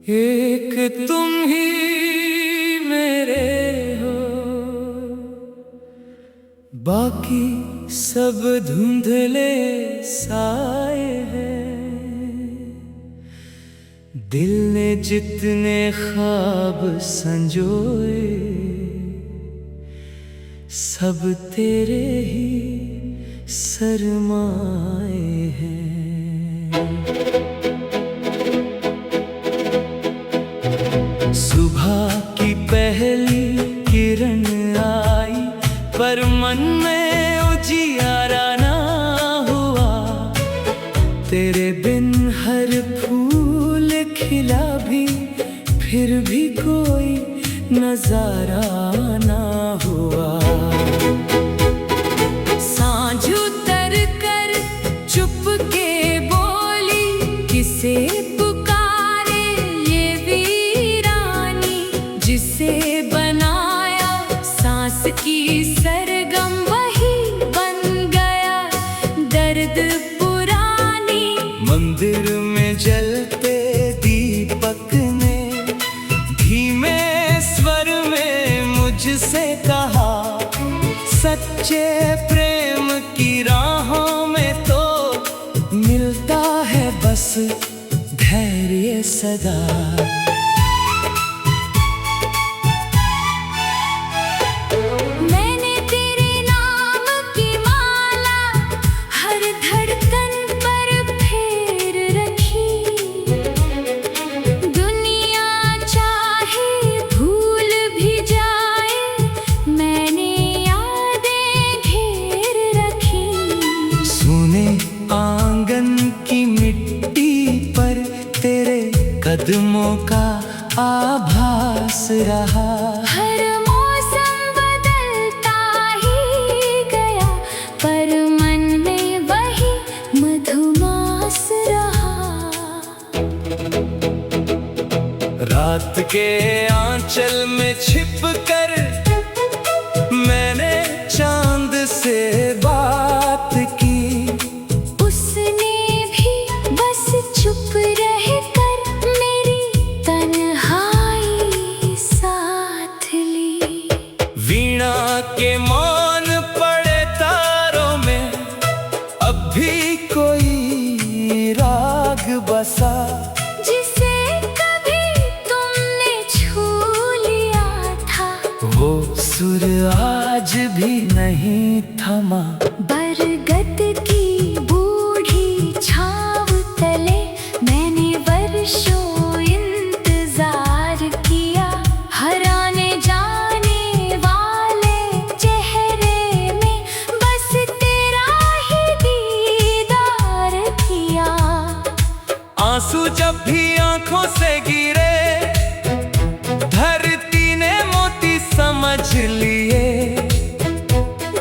एक तुम ही मेरे हो, बाकी सब धुंधले साए हैं। दिल ने जितने ख्वाब संजोए, सब तेरे ही सरमाए हैं। सुबह की पहली किरण आई, पर मन में उजियारा ना हुआ। तेरे बिन हर फूल खिला भी, फिर भी कोई नजारा ना हुआ। सांझ उतर कर चुपके बोली, किसे पुकारे ये वीरानी। जिसे बनाया सांस की सरगम, वही बन गया दर्द पुरानी। मंदिर में जलते दीपक ने धीमे स्वर में मुझसे कहा, सच्चे प्रेम की राहों में तो मिलता है बस धैर्य सदा। मैंने तेरे नाम की माला हर धड़कन पर फेर रखी। दुनिया चाहे भूल भी जाए, मैंने यादें घेर रखी। सुने आंगन की मिट्टी पर तेरे कदमों का आभास रहा। हर मौसम बदलता ही गया, पर मन में वही मधुमास रहा। रात के आंचल में छिप कर मैंने चांद से बात की। उसने भी बस चुप रहकर मेरी तन्हाई साथ ली। वीणा के मौन पड़े तारों में अब भी कोई राग बसा। जिसे कभी तुमने छू लिया था, वो सुर आज भी नहीं थमा। बरगद की बूढ़ी छांव तले मैंने वर्षों इंतजार किया। हर आने जाने वाले चेहरे में बस तेरा ही दीदार किया। आंसू जब भी आंखों से गिरे, धरती ने मोती समझ लिए।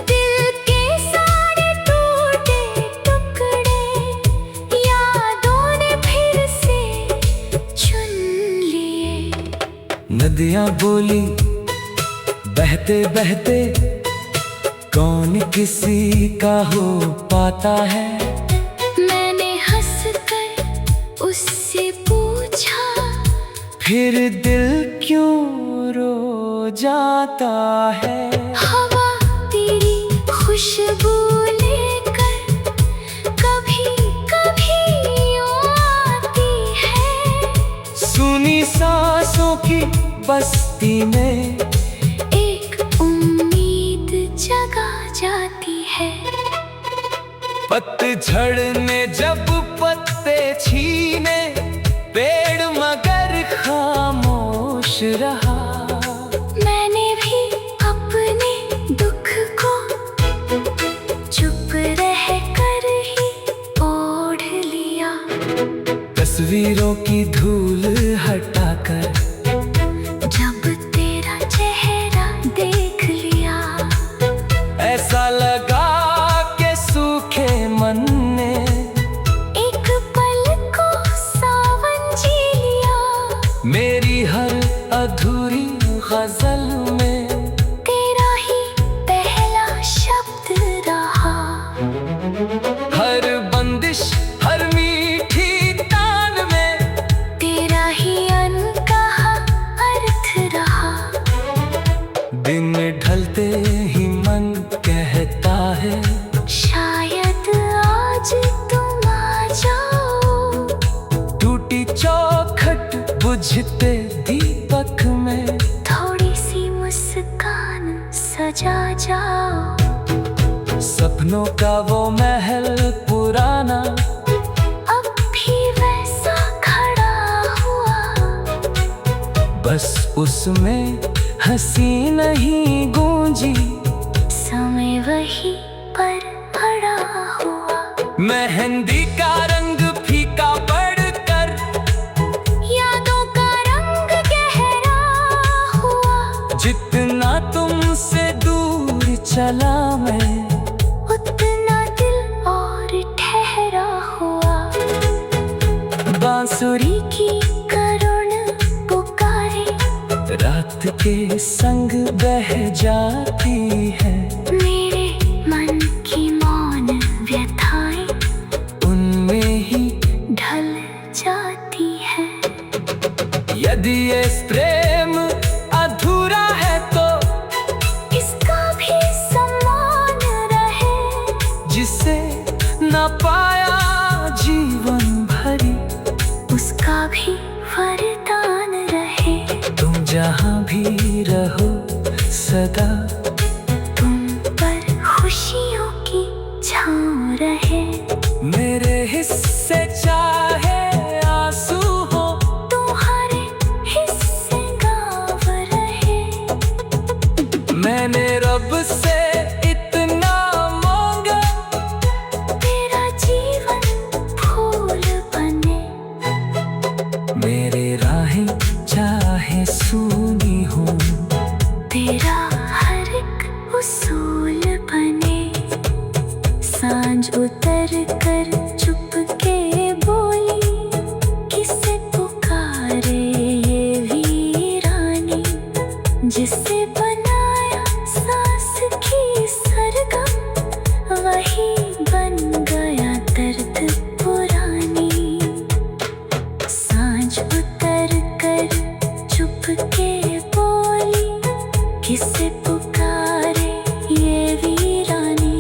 दिल के सारे टूटे टुकड़े यादों ने फिर से चुन लिए। नदियां बोली बहते बहते, कौन किसी का हो पाता है। मैंने हंसकर उससे पूछा, फिर दिल क्यों रो जाता है। हवा तेरी खुशबू लेकर कभी कभी यूं आती है। सुनी सांसों की बस्ती में एक उम्मीद जगा जाती है। पतझड़ ने जब पत्ते छीने, पेड़ मगर खामोश रहा। मैंने भी अपने दुख को चुप रह कर ही ओढ़ लिया। तस्वीरों की धूल हटाकर जब तेरा चेहरा देख लिया, ऐसा लगा कि सूखे मन ने एक पल को बुझते दीपक में थोड़ी सी मुस्कान सजा जाओ। सपनों का वो महल पुराना अब भी वैसा खड़ा हुआ, बस उसमें हंसी नहीं गूंजी, समय वही पर पड़ा हुआ। मेहंदी का रंग फीका पड़कर यादों का रंग गहरा हुआ। जितना तुमसे दूर चला मैं, उतना दिल और ठहरा हुआ। बांसुरी की करुण पुकारे रात के संग बह जाती है। मेरे मन की मौन व्यथाएं उनमें ही ढल जाती है। यदि ये प्रेम अधूरा है तो इसका भी सम्मान रहे, जिसे न पाया जीवन भरी, उसका भी वरदान रहे। तुम जहाँ भी रहो सदा, तुम पर खुशियों की छाँव रहे। मेरे हिस्से चाहे आंसू हो, तुम्हारे हिस्से गाँव रहे। मैंने रब से इतना मांगा, तेरा जीवन फूल बने। मेरे राहें चाहे सूनी हो, तेरा हर एक उसूल बने। सांझ उतर कर चुपके बोली, किसे पुकारे ये वीरानी। जिसे बनाया सांस की सरगम, वही बन गया दर्द पुरानी। सांझ उतर कर चुपके बोली, किसे पुकारे ये वीरानी।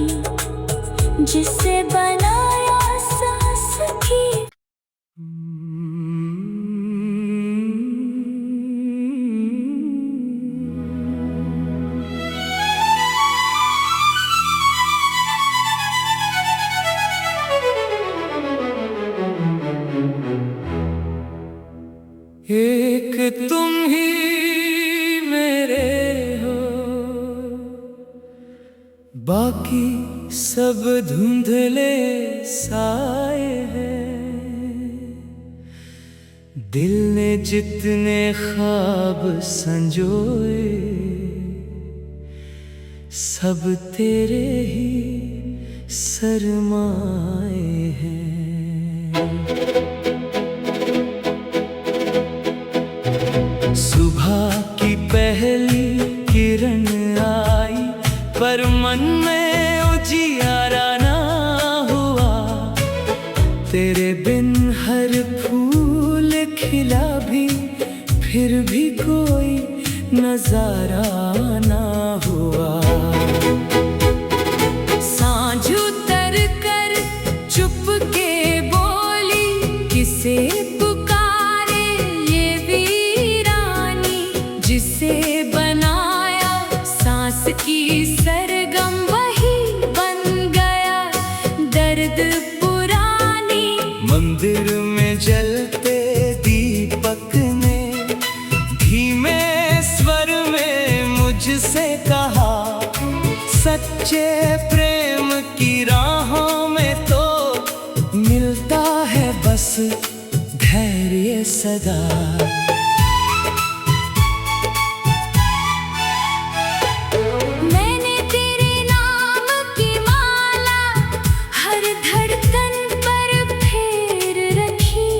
जिसे बनाया सांस की एक तुम ही मेरे हो, बाकी सब धुंधले साए हैं। दिल ने जितने ख्वाब संजोए, सब तेरे ही सरमाए हैं। सुबह की पहली किरण आई, पर मन में उजियारा ना हुआ। तेरे बिन हर फूल खिला भी, फिर भी कोई नजारा ना हुआ। सांझ उतर कर चुपके बोली, किसे पुकारे ये वीरानी। जिसे बनाया सांस की सरगम, वही बन गया दर्द पुरानी। मंदिर में जलते दीपक ने धीमे स्वर में मुझसे कहा, सच्चे प्रेम की राहों में तो मिलता है बस धैर्य सदा। मैंने तेरे नाम की माला हर धड़कन पर फेर रखी।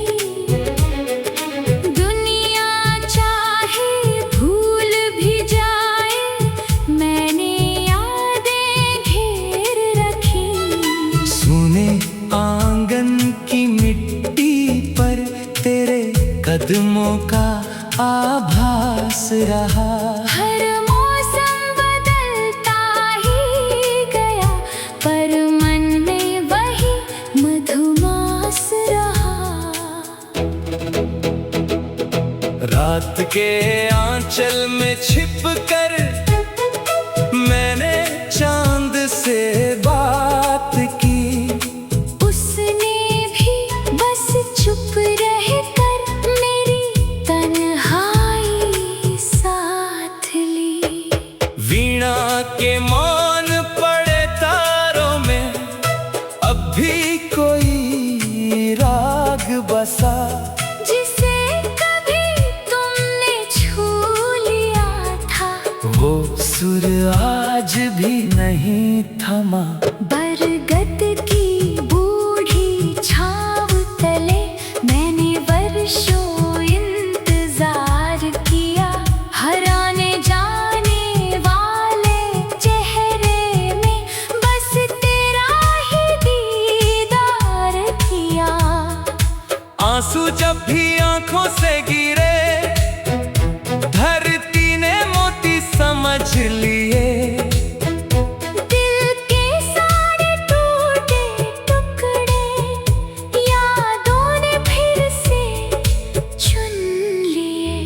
दुनिया चाहे भूल भी जाए, मैंने यादें घेर रखी। सुने आंगन की मिट्टी पर तेरे कदमों का आभास रहा। हर मौसम बदलता ही गया, पर मन में वही मधुमास रहा। रात के आंचल में छिप कर मैंने चांद से बात की। उसने भी बस चुप रह कर मेरी तन्हाई साथ ली। वीणा के मौन पड़े तारों में अब भी कोई राग बसा, जिसे कभी तुमने छू लिया था। वो सुर आज भी नहीं थमा। बरगद की बूढ़ी छाव तले मैंने वर्षों इंतजार किया। हराने जाने वाले चेहरे में बस तेरा ही दीदार किया। आंसू जब भी आंखों से गिरे धरती ने मोती समझ लिए। दिल के सारे टूटे टुकड़े यादों ने फिर से चुन लिए।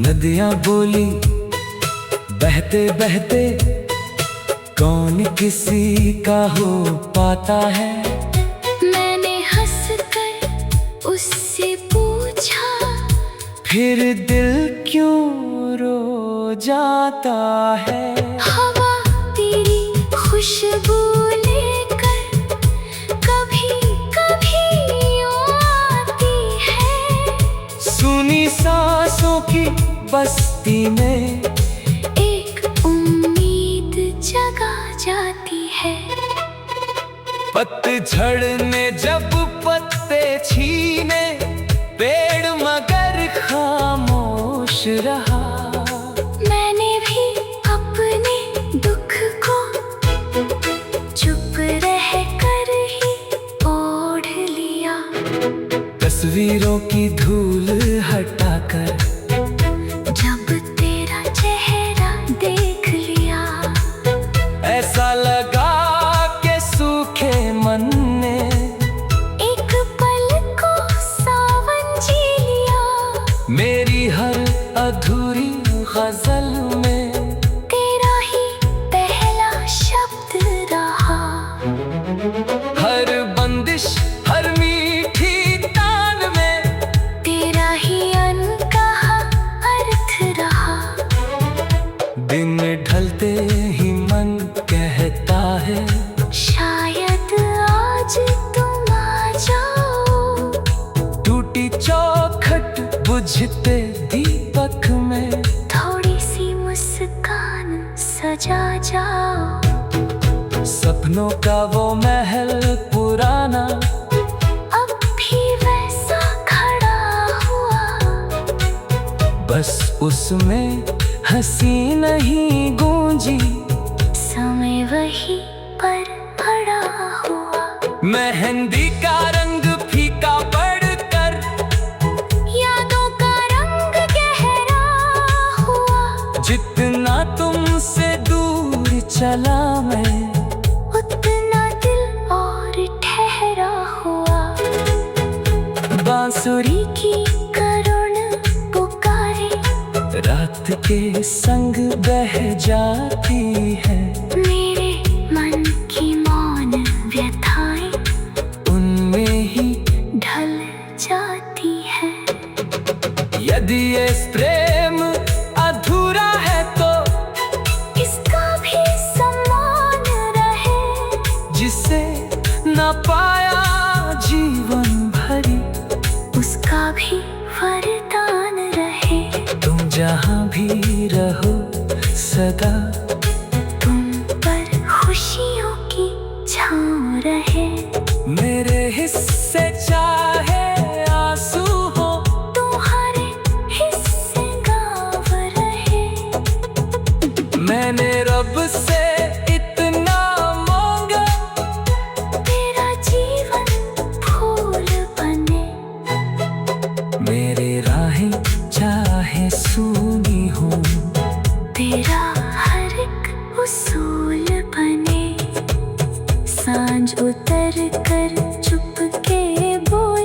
नदियां बोली बहते बहते कौन किसी का हो पाता है। मैंने हंसकर उससे पूछा, फिर दिल क्यों रो जाता है। हवा तेरी खुशबू लेकर कभी कभी यूं आती है। सुनी सांसों की बस्ती में एक उम्मीद जगा जाती है। पतझड़ ने जब पत्ते छीने पेड़ मगर खामोश रहा। मैंने भी अपने दुख को चुप रह कर ही ओढ़ लिया। तस्वीरों की धूल हटाकर जब तेरा चेहरा देख लिया, ऐसा लगा के सूखे मन ने एक पल को सावन जी लिया। मेरी हर अधूरी गजल में तेरा ही पहला शब्द रहा। हर बंदिश हर मीठी तान में तेरा ही अनकहा अर्थ रहा। दिन ढलते ही मन कहता है शायद आज तुम आ जाओ। टूटी चौखट बुझते दीपक में थोड़ी सी मुस्कान सजा जाओ। सपनों का वो महल पुराना अब भी वैसा खड़ा हुआ। बस उसमें हंसी नहीं गूंजी। समय वही पर पड़ा हुआ। मेहंदी का रंग फीका पड़कर यादों का रंग गहरा हुआ। जितना तुमसे दूर चला मैं उतना दिल और ठहरा हुआ। बांसुरी की करुण पुकारे रात के संग बह जाती है। मेरे मन की मौन व्यथाएं उनमें ही ढल जाती है। यदि ये प्रेम अधूरा है तो इसका भी सम्मान रहे। जिसे न पाया जीवन भरी उसका भी वरदान रहे। तुम जहाँ भी रहो सदा तुम पर खुशियों की छाँव रहे। मेरे हिस्से चाहे आंसू हो तुम्हारे हिस्से गाँव रहे। मैंने रब से इतना मांगा तेरा जीवन फूल बने। मेरे राहें चाहे सूनी हो तेरा हर एक उसूल बने। सांझ उतर कर चुपके बोल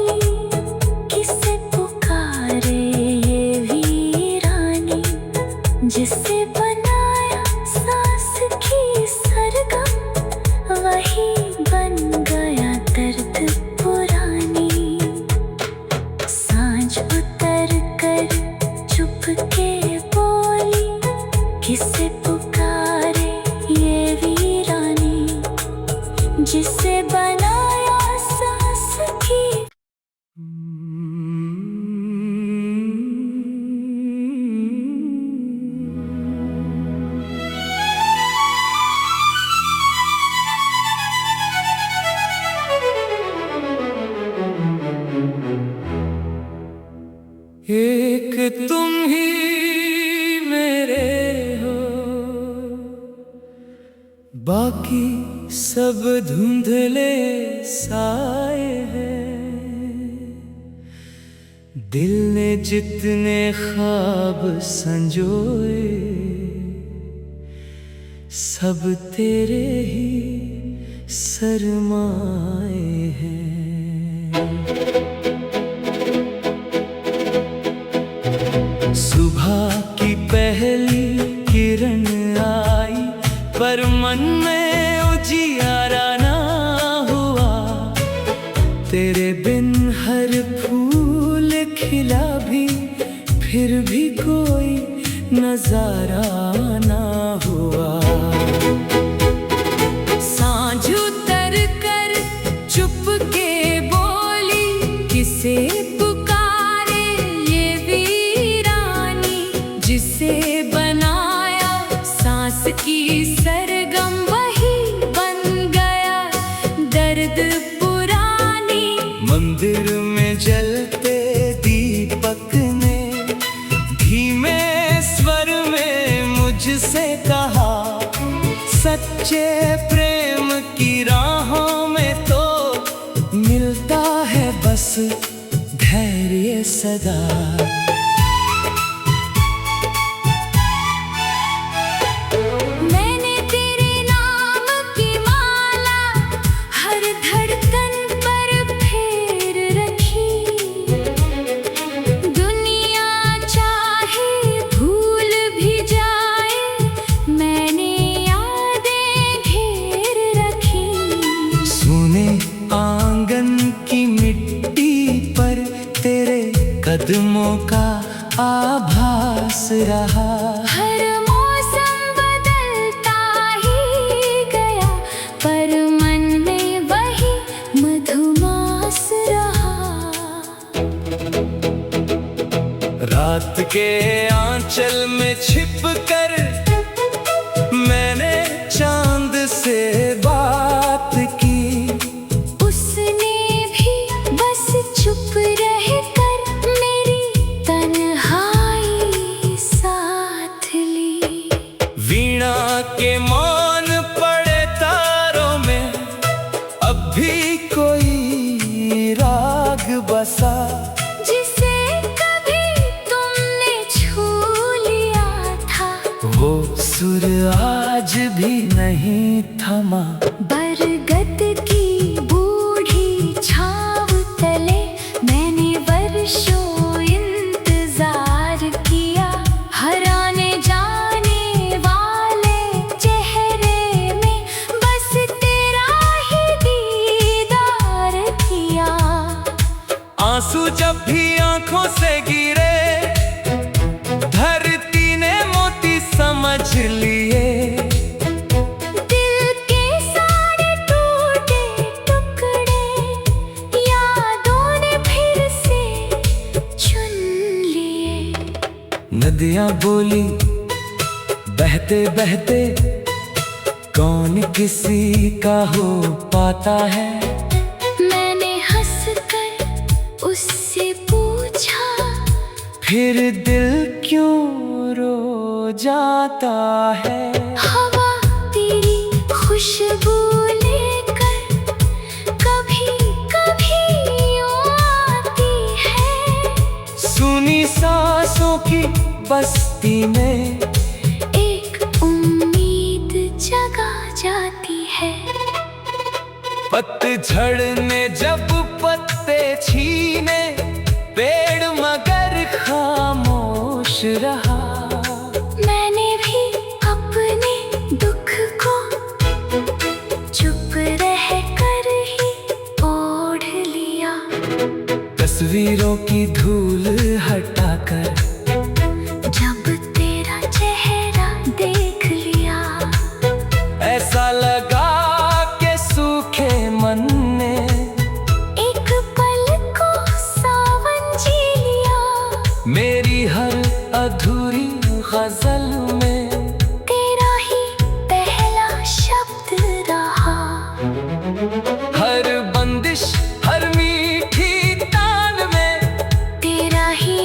एक तुम ही मेरे हो, बाकी सब धुंधले साए हैं। दिल ने जितने ख्वाब संजोए, सब तेरे ही सरमाए हैं। सुबह की पहली किरण आई, पर मन में उजियारा ना हुआ। तेरे बिन हर फूल खिला भी, फिर भी कोई नजारा ना हुआ। सांझ उतर कर चुपके बोली, किसे पुकारे ये वीरानी। जिसे बनाया सांस की सरगम, वही बन गया दर्द पुरानी। मंदिर में जलते दीपक ने धीमे स्वर में मुझसे कहा, सच्चे प्रेम की राहों में तो मिलता है बस धैर्य सदा। मैंने तेरे नाम की माला हर धड़कन पर फेर रखी। दुनिया चाहे भूल भी जाए, मैंने यादें घेर रखी। सुने आंगन की मिट्टी पर तेरे कदमों का आभास रहा। हर मौसम बदलता ही गया, पर मन में वही मधुमास रहा। रात के आंचल में छिप कर मैंने चांद से बात की। उसने भी बस चुप रह कर मेरी तन्हाई साथ ली। वीणा के मौन पड़े तारों में अब भी कोई राग बसा। जिसे कभी तुमने छू लिया था, वो सुर आज भी नहीं थमा। बरगद की बूढ़ी छाव तले मैंने वर्षों इंतजार किया। हर आने जाने वाले चेहरे में बस तेरा ही दीदार किया। आंसू जब भी आंखों से गिरे, धरती ने मोती समझ लिए। दिल के सारे टूटे टुकड़े यादों ने फिर से चुन लिए। नदियां बोली बहते बहते, कौन किसी का हो पाता है। मैंने हंसकर उससे पूछा, फिर दिल क्यों रो जाता है। हवा तेरी खुशबू लेकर कभी कभी यूं आती है। सुनी सांसों की बस्ती में एक उम्मीद जगा जाती है। पतझड़ ने जब पत्ते छीने, पेड़ मगर खामोश रहा। मैंने भी अपने दुख को चुप रह कर ही ओढ़ लिया। तस्वीरों की धूल हटाकर जब तेरा चेहरा देख लिया, ऐसा लगा कि सूखे मन ने एक पल को सावन जी लिया। मेरी हर अधूरी गजल में तेरा ही पहला शब्द रहा। हर बंदिश हर मीठी तान में तेरा ही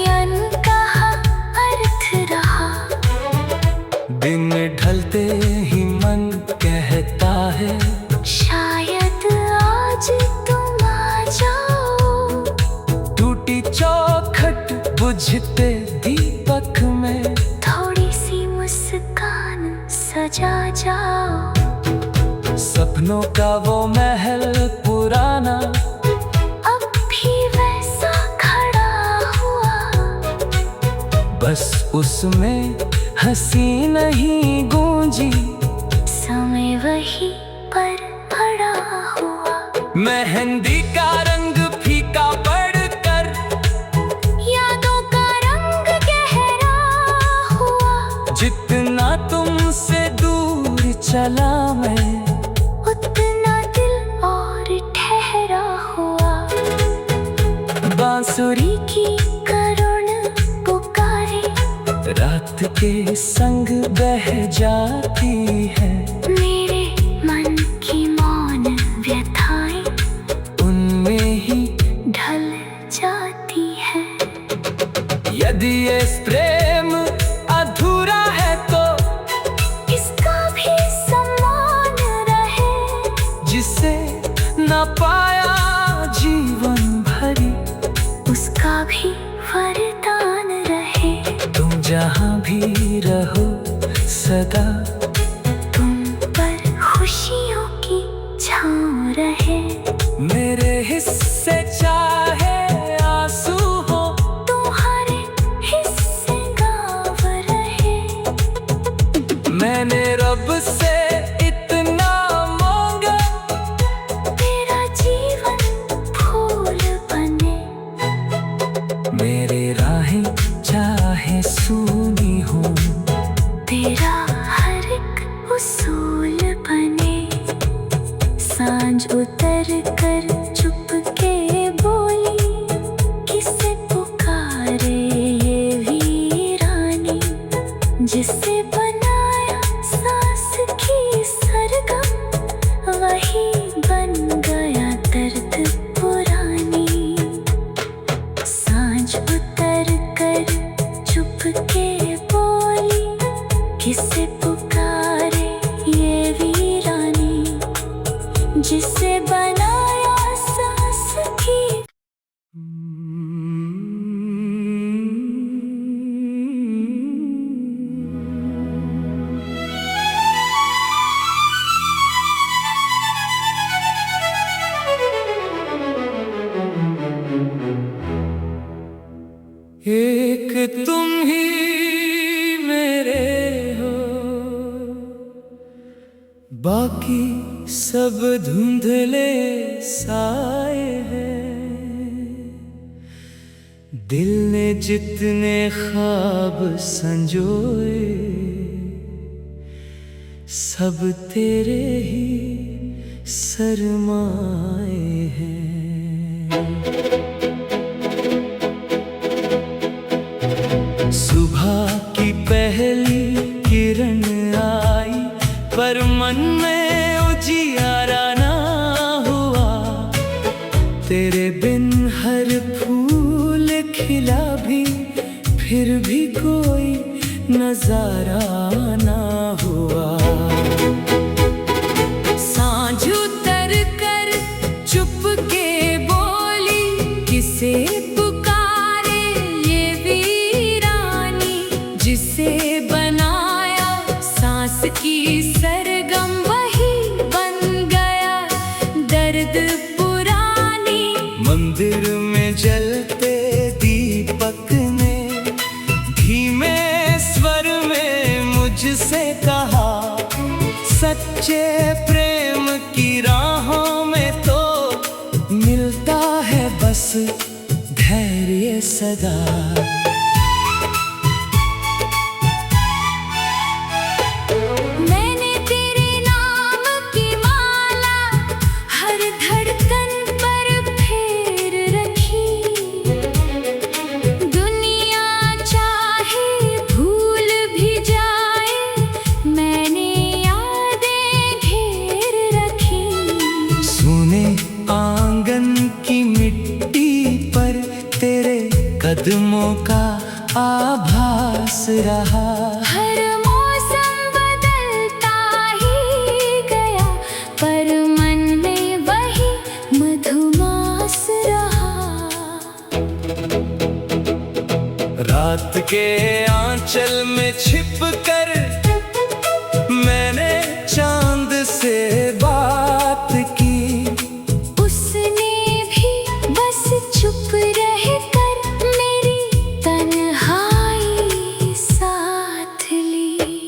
बुझते दीपक में थोड़ी सी मुस्कान सजा जाओ। सपनों का वो महल पुराना अब भी वैसा खड़ा हुआ, बस उसमें हंसी नहीं गूंजी, समय वही पर पड़ा हुआ। मेहंदी का रंग फीका पड़कर यादों का रंग गहरा हुआ, जितना तुमसे दूर चला मैं उतना दिल और ठहरा हुआ। बांसुरी की करुण पुकारे रात के संग बह जाती है, मेरे मन की मौन व्यथाएं उनमें ही ढल जाती है। यदि ये प्रेम अधूरा है तो इसका भी सम्मान रहे, जिसे न पाया जीवन भरी उसका भी वरदान रहे। तुम जहाँ भी रहो सदा तुम पर खुशियों की छाँव रहे। मेरे हिस्से चाहे आंसू हो तुम्हारे हिस्से गाँव रहे। मैंने रब से इतना मांगा, तेरा जीवन फूल बने। मेरी राहें चाहे सूनी हो, तेरा हर एक उसूल बने। सांझ उतर कर चुपके बोली, किसे पुकारे ये वीरानी, जिसे बनाया सांस की सरगम वही बन गया दर्द पुरानी। सांझ उतर कर चुपके बोली, किसे पुकारे ये वीरानी, जिसे बनाया सांस की। एक तुम ही मेरे हो, बाकी सब धुंधले साए हैं। दिल ने जितने ख्वाब संजोए सब तेरे ही सरमाए हैं। सुबह की पहली किरण आई, पर मन में उजियारा ना हुआ। तेरे बिन हर फूल खिला भी, फिर भी कोई नजारा ना हुआ। सांझ उतर कर चुपके बोली, किसे पुकारे ये वीरानी, जिसे बनाया सांस की सरगम वही बन गया दर्द पुरानी। मंदिर में जलते दीपक ने धीमे स्वर में मुझसे कहा, सच्चे प्रेम की राहों में तो मिलता है बस धैर्य सदा। मैंने तेरे नाम की माला हर धड़कन पर फेर रखी। दुनिया चाहे भूल भी जाए, मैंने यादें घेर रखी। सुने आंगन की मिट्टी पर तेरे कदमों का आभास रहा। हर मौसम बदलता ही गया, पर मन में वही मधुमास रहा। रात के आंचल में छिप कर मैंने चांद से बात की। उसने भी बस चुप रह कर मेरी तन्हाई साथ ली।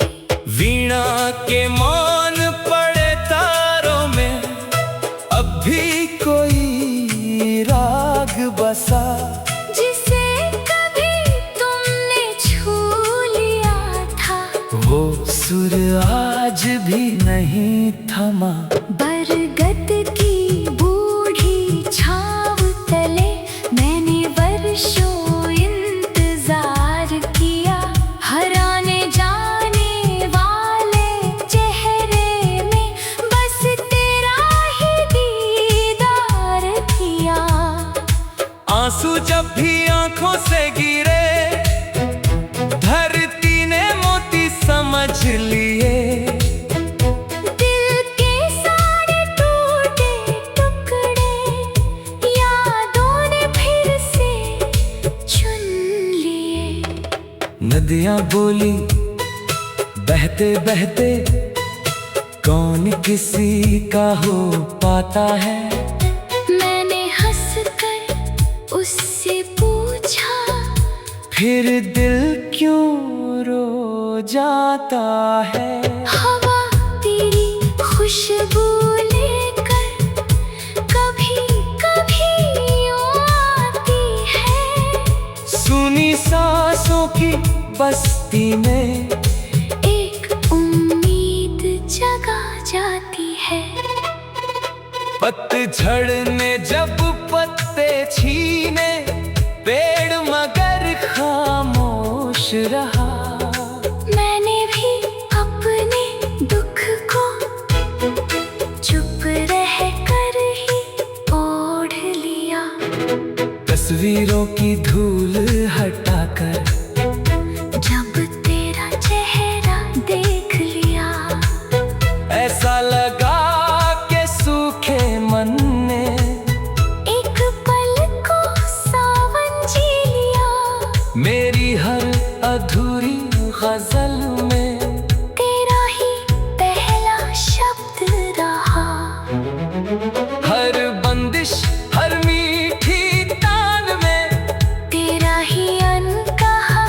वीणा के मौन पड़े तारों में अब भी कोई राग बसा, जिसे कभी तुमने छू लिया था। वो सुर आज भी नहीं थमा। बरगद की बूढ़ी छाँव तले मैंने वर्षों इंतजार किया। हर आने जाने वाले चेहरे में बस तेरा ही दीदार किया। आंसू जब भी आंखों से गिरे धरती ने मोती समझ लिए। दिल के सारे टूटे टुकड़े यादों ने फिर से चुन लिए। नदियां बोली बहते बहते कौन किसी का हो पाता है। मैंने हंसकर उससे पूछा, फिर दिल क्यों रो जाता है। हवा तेरी खुशबू लेकर कभी कभी यूं आती है। सुनी सांसों की बस्ती में एक उम्मीद जगा जाती है। पतझड़ ने जब पत्ते छीने पेड़ मगर खामोश रहा। मैंने भी अपने दुख को चुप रह कर ही ओढ़ लिया। तस्वीरों की धूल हटाकर जब तेरा चेहरा देख लिया, ऐसा लगा के सूखे मन ने एक पल को सावन जी लिया। मेरी हर अधूरी गजल में तेरा ही पहला शब्द रहा। हर बंदिश हर मीठी तान में तेरा ही अनकहा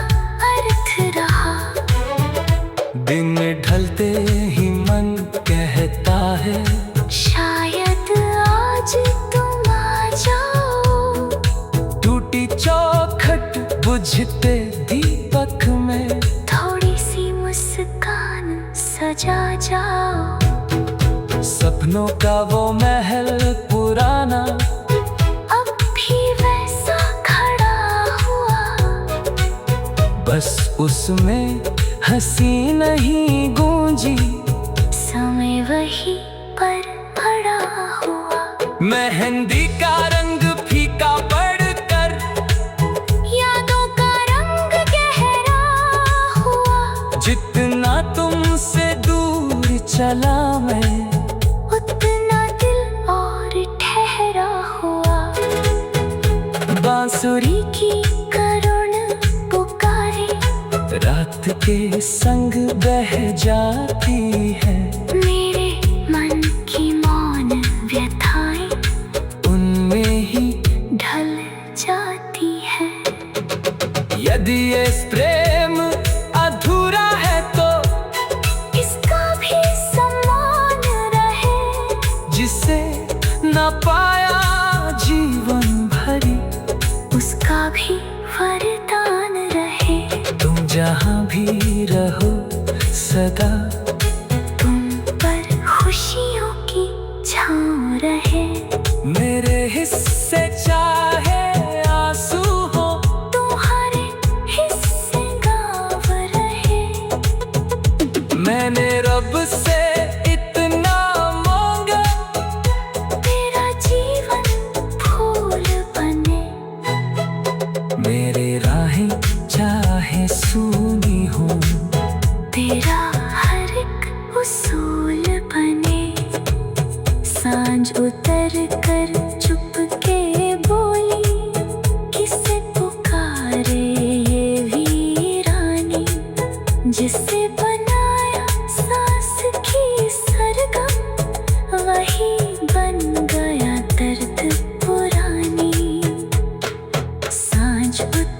अर्थ रहा। दिन ढलते ही मन कहता है शायद आज तुम आ जाओ। टूटी चौखट बुझते दीपक में थोड़ी सी मुस्कान सजा जाओ। सपनों का वो महल पुराना अब भी वैसा खड़ा हुआ। बस उसमें हंसी नहीं गूंजी। समय वही पर पड़ा हुआ। मेहंदी का रंग फीका पड़कर यादों का रंग गहरा हुआ। जितना तुमसे दूर चला मैं उतना दिल और ठहरा हुआ। बांसुरी की करुण पुकारे रात के संग बह जाती है। मेरे मन की मौन व्यथाएं उनमें ही ढल जाती है। यदि ये प्रेम अधूरा है तो इसका भी सम्मान रहे। जिसे न पाया जीवन भरी उसका भी वरदान रहे। तुम जहाँ भी रहो सदा तुम पर खुशियों की छाँव रहे। मेरे हिस्से चाहे आंसू हो तुम्हारे हिस्से गाँव रहे। मैंने रब से इतना मांगा तेरा जीवन फूल बने। मेरे राहें चाहे सूनी हो तेरा हर एक उसूल बने। सांझ उतर कर चुप के बोली किसे पुकारे ये सांझ